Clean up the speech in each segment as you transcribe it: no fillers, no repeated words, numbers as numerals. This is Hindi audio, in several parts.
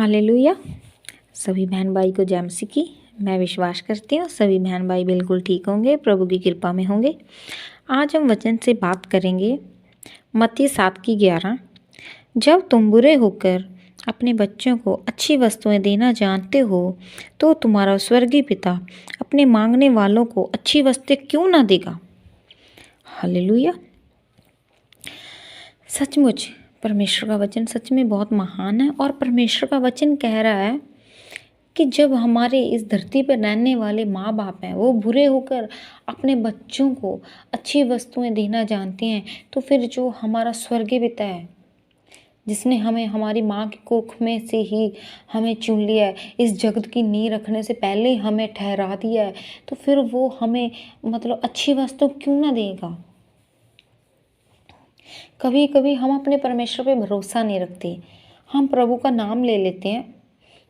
हालेलुया। सभी बहन भाई को जय मसीह की। मैं विश्वास करती हूँ सभी बहन भाई बिल्कुल ठीक होंगे, प्रभु की कृपा में होंगे। आज हम वचन से बात करेंगे मत्ती 7:11। जब तुम बुरे होकर अपने बच्चों को अच्छी वस्तुएं देना जानते हो तो तुम्हारा स्वर्गीय पिता अपने मांगने वालों को अच्छी वस्तुएं क्यों ना देगा। हालेलुया। सचमुच परमेश्वर का वचन सच में बहुत महान है और परमेश्वर का वचन कह रहा है कि जब हमारे इस धरती पर रहने वाले माँ बाप हैं वो बुरे होकर अपने बच्चों को अच्छी वस्तुएं देना जानते हैं, तो फिर जो हमारा स्वर्गीय पिता है जिसने हमें हमारी माँ की कोख में से ही हमें चुन लिया है, इस जगत की नींव रखने से पहले ही हमें ठहरा दिया है, तो फिर वो हमें अच्छी वस्तु क्यों ना देगा। कभी कभी हम अपने परमेश्वर पे भरोसा नहीं रखते। हम प्रभु का नाम ले लेते हैं,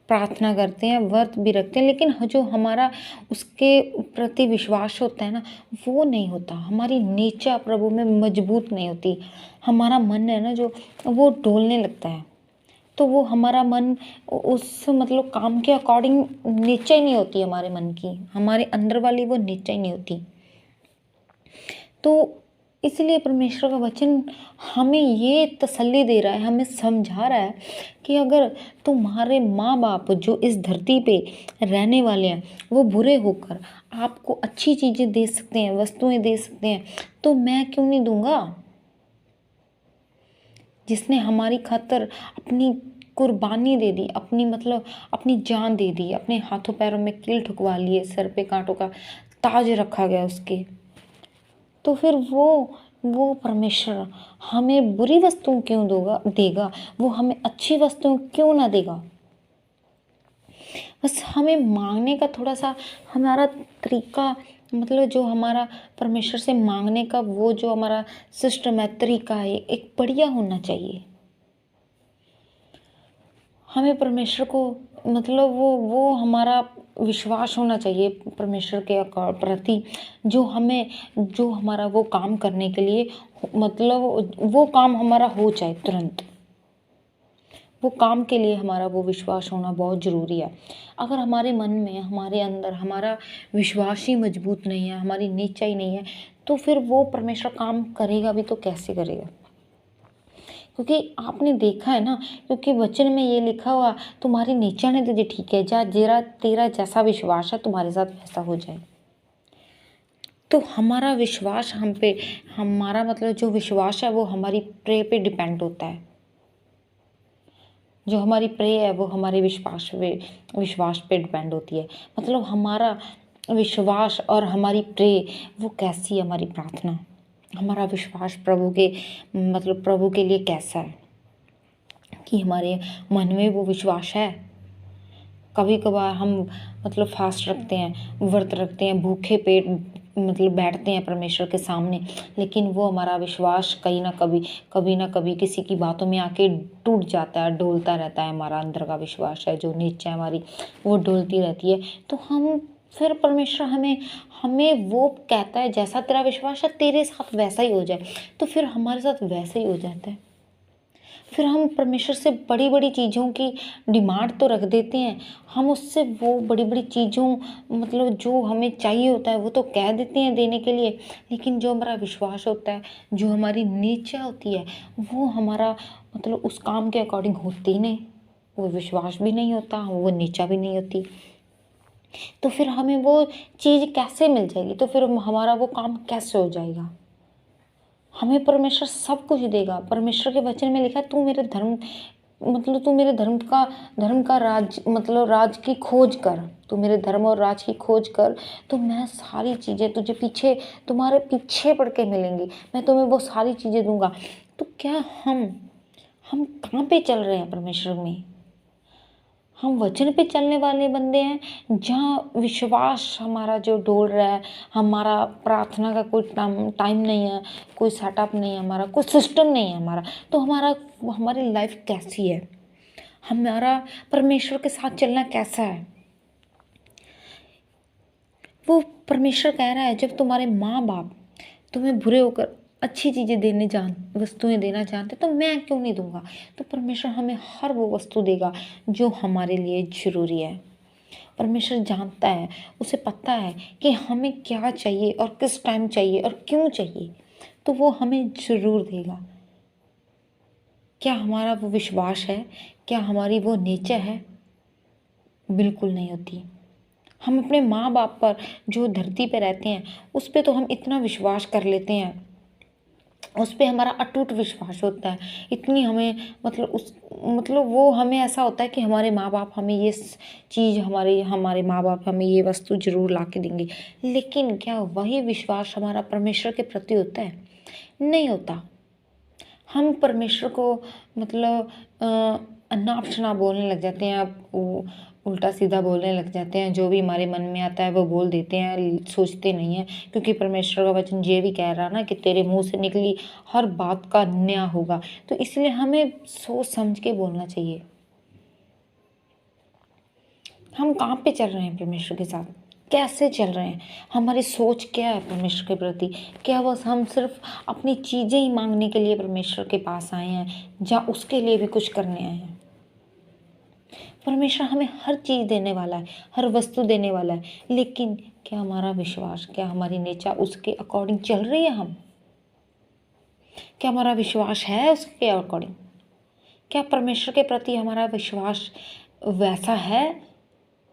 प्रार्थना करते हैं, व्रत भी रखते हैं, लेकिन जो हमारा उसके प्रति विश्वास होता है ना, वो नहीं होता। हमारी नीचा प्रभु में मजबूत नहीं होती। हमारा मन है ना जो वो डोलने लगता है, तो वो हमारा मन उस काम के अकॉर्डिंग नीचा ही नहीं होती हमारे मन की, हमारे अंदर वाली वो नीचा ही नहीं होती। तो इसलिए परमेश्वर का वचन हमें ये तसल्ली दे रहा है, हमें समझा रहा है कि अगर तुम्हारे माँ बाप जो इस धरती पे रहने वाले हैं वो बुरे होकर आपको अच्छी चीज़ें दे सकते हैं, वस्तुएं दे सकते हैं, तो मैं क्यों नहीं दूंगा। जिसने हमारी खातर अपनी कुर्बानी दे दी, अपनी जान दे दी, अपने हाथों पैरों में कील ठुकवा लिए, सर पे कांटों का ताज रखा गया उसके, तो फिर वो परमेश्वर हमें बुरी वस्तुओं क्यों देगा, वो हमें अच्छी वस्तुओं क्यों ना देगा। बस हमें मांगने का थोड़ा सा हमारा तरीका, जो हमारा परमेश्वर से मांगने का वो जो हमारा सिस्टम है, तरीका है, एक बढ़िया होना चाहिए। हमें परमेश्वर को वो हमारा विश्वास होना चाहिए परमेश्वर के प्रति, जो हमारा वो काम करने के लिए वो काम हमारा हो जाए तुरंत। वो काम के लिए हमारा वो विश्वास होना बहुत ज़रूरी है। अगर हमारे मन में, हमारे अंदर हमारा विश्वास ही मजबूत नहीं है, हमारी नीचा ही नहीं है, तो फिर वो परमेश्वर काम करेगा भी तो कैसे करेगा। क्योंकि आपने देखा है ना, क्योंकि वचन में ये लिखा हुआ, तुम्हारी नीचा ने तुझे ठीक है, तेरा जैसा विश्वास है तुम्हारे साथ वैसा हो जाए। तो हमारा विश्वास हम पे, हमारा जो विश्वास है वो हमारी प्रे पे डिपेंड होता है। जो हमारी प्रे है वो हमारे विश्वास पे डिपेंड होती है। हमारा विश्वास और हमारी प्रे वो कैसी है, हमारी प्रार्थना, हमारा विश्वास प्रभु के लिए कैसा है, कि हमारे मन में वो विश्वास है। कभी कभार हम फास्ट रखते हैं, व्रत रखते हैं, भूखे पेट बैठते हैं परमेश्वर के सामने, लेकिन वो हमारा विश्वास कभी ना कभी किसी की बातों में आके टूट जाता है, डोलता रहता है। हमारा अंदर का विश्वास है जो नीचा हमारी वो डोलती रहती है। तो हम फिर परमेश्वर हमें वो कहता है, जैसा तेरा विश्वास है तेरे साथ वैसा ही हो जाए, तो फिर हमारे साथ वैसा ही हो जाता है। फिर हम परमेश्वर से बड़ी बड़ी चीज़ों की डिमांड तो रख देते हैं, हम उससे वो बड़ी बड़ी चीज़ों जो हमें चाहिए होता है वो तो कह देते हैं देने के लिए, लेकिन जो हमारा विश्वास होता है, जो हमारी नीचा होती है, वो हमारा उस काम के अकॉर्डिंग होती ही नहीं। वो विश्वास भी नहीं होता, वो नीचा भी नहीं होती, तो फिर हमें वो चीज़ कैसे मिल जाएगी, तो फिर हमारा वो काम कैसे हो जाएगा। हमें परमेश्वर सब कुछ देगा। परमेश्वर के वचन में लिखा है, तू मेरे धर्म का राज की खोज कर, तू मेरे धर्म और राज की खोज कर, तो मैं सारी चीज़ें तुझे तुम्हारे पीछे पड़ के मिलेंगी, मैं तुम्हें वो सारी चीज़ें दूंगा। तो क्या हम कहाँ पे चल रहे हैं परमेश्वर में? हम वचन पे चलने वाले बंदे हैं, जहाँ विश्वास हमारा जो डोल रहा है, हमारा प्रार्थना का कोई टाइम नहीं है, कोई सेटअप नहीं है, हमारा कोई सिस्टम नहीं है हमारा, तो हमारी लाइफ कैसी है, हमारा परमेश्वर के साथ चलना कैसा है। वो परमेश्वर कह रहा है, जब तुम्हारे माँ बाप तुम्हें बुरे होकर अच्छी चीज़ें वस्तुएं देना जानते तो मैं क्यों नहीं दूंगा। तो परमेश्वर हमें हर वो वस्तु देगा जो हमारे लिए ज़रूरी है। परमेश्वर जानता है, उसे पता है कि हमें क्या चाहिए और किस टाइम चाहिए और क्यों चाहिए, तो वो हमें ज़रूर देगा। क्या हमारा वो विश्वास है? क्या हमारी वो नेचर है? बिल्कुल नहीं होती। हम अपने माँ बाप पर जो धरती पे रहते हैं उस पे तो हम इतना विश्वास कर लेते हैं, उस पे हमारा अटूट विश्वास होता है। इतनी हमें मतलब वो हमें ऐसा होता है कि हमारे माँ बाप हमें ये चीज़ हमारे हमारे माँ बाप हमें ये वस्तु ज़रूर ला के देंगे। लेकिन क्या वही विश्वास हमारा परमेश्वर के प्रति होता है? नहीं होता। हम परमेश्वर को मतलब नाप शनाप बोलने लग जाते हैं, उल्टा सीधा बोलने लग जाते हैं, जो भी हमारे मन में आता है वो बोल देते हैं, सोचते नहीं हैं। क्योंकि परमेश्वर का वचन ये भी कह रहा ना कि तेरे मुंह से निकली हर बात का न्याय होगा। तो इसलिए हमें सोच समझ के बोलना चाहिए। हम कहाँ पे चल रहे हैं परमेश्वर के साथ, कैसे चल रहे हैं, हमारी सोच क्या है परमेश्वर के प्रति? क्या बस हम सिर्फ अपनी चीज़ें ही मांगने के लिए परमेश्वर के पास आए हैं, या उसके लिए भी कुछ करने आए हैं? परमेश्वर हमें हर चीज़ देने वाला है, हर वस्तु देने वाला है, लेकिन क्या हमारा विश्वास, क्या हमारी नेचर उसके अकॉर्डिंग चल रही है? हम क्या हमारा विश्वास है उसके अकॉर्डिंग? क्या परमेश्वर के प्रति हमारा विश्वास वैसा है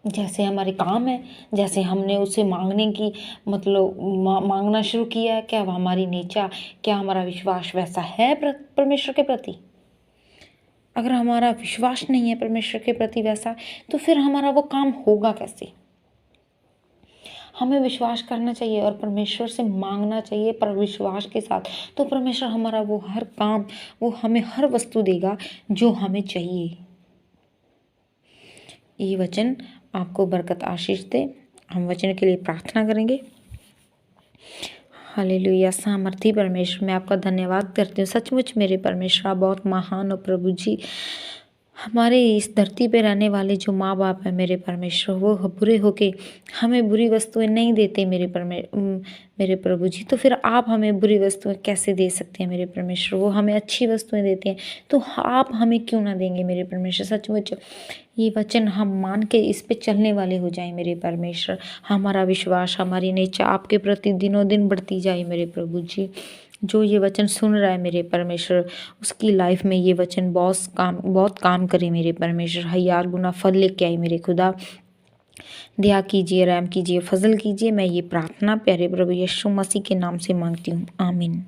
जैसे हमारे काम है, जैसे हमने उसे मांगने की मतलब मांगना शुरू किया है? क्या हमारी नेचर, क्या हमारा विश्वास वैसा है परमेश्वर के प्रति? अगर हमारा विश्वास नहीं है परमेश्वर के प्रति वैसा, तो फिर हमारा वो काम होगा कैसे? हमें विश्वास करना चाहिए और परमेश्वर से मांगना चाहिए पर विश्वास के साथ। तो परमेश्वर हमारा वो हर काम, वो हमें हर वस्तु देगा जो हमें चाहिए। ये वचन आपको बरकत आशीष दे। हम वचन के लिए प्रार्थना करेंगे। हालेलुया। सामर्थी परमेश्वर, मैं आपका धन्यवाद करती हूँ। सचमुच मेरे परमेश्वर आप बहुत महान हो प्रभु जी। हमारे इस धरती पे रहने वाले जो माँ बाप है मेरे परमेश्वर, वो बुरे होके हमें बुरी वस्तुएं नहीं देते मेरे प्रभु जी। तो फिर आप हमें बुरी वस्तुएं कैसे दे सकते हैं मेरे परमेश्वर? वो हमें अच्छी वस्तुएं देते हैं, तो आप हमें क्यों ना देंगे मेरे परमेश्वर? सचमुच ये वचन हम मान के इस पे चलने वाले हो जाए मेरे परमेश्वर। हमारा विश्वास, हमारी नेचर आपके प्रति दिनों दिन बढ़ती जाए मेरे प्रभु जी। जो ये वचन सुन रहा है मेरे परमेश्वर, उसकी लाइफ में ये वचन बहुत काम करे मेरे परमेश्वर। 1000 गुना फल लेके आई मेरे खुदा। दया कीजिए, रहम कीजिए, फजल कीजिए। मैं ये प्रार्थना प्यारे प्रभु यीशु मसीह के नाम से मांगती हूँ, आमीन।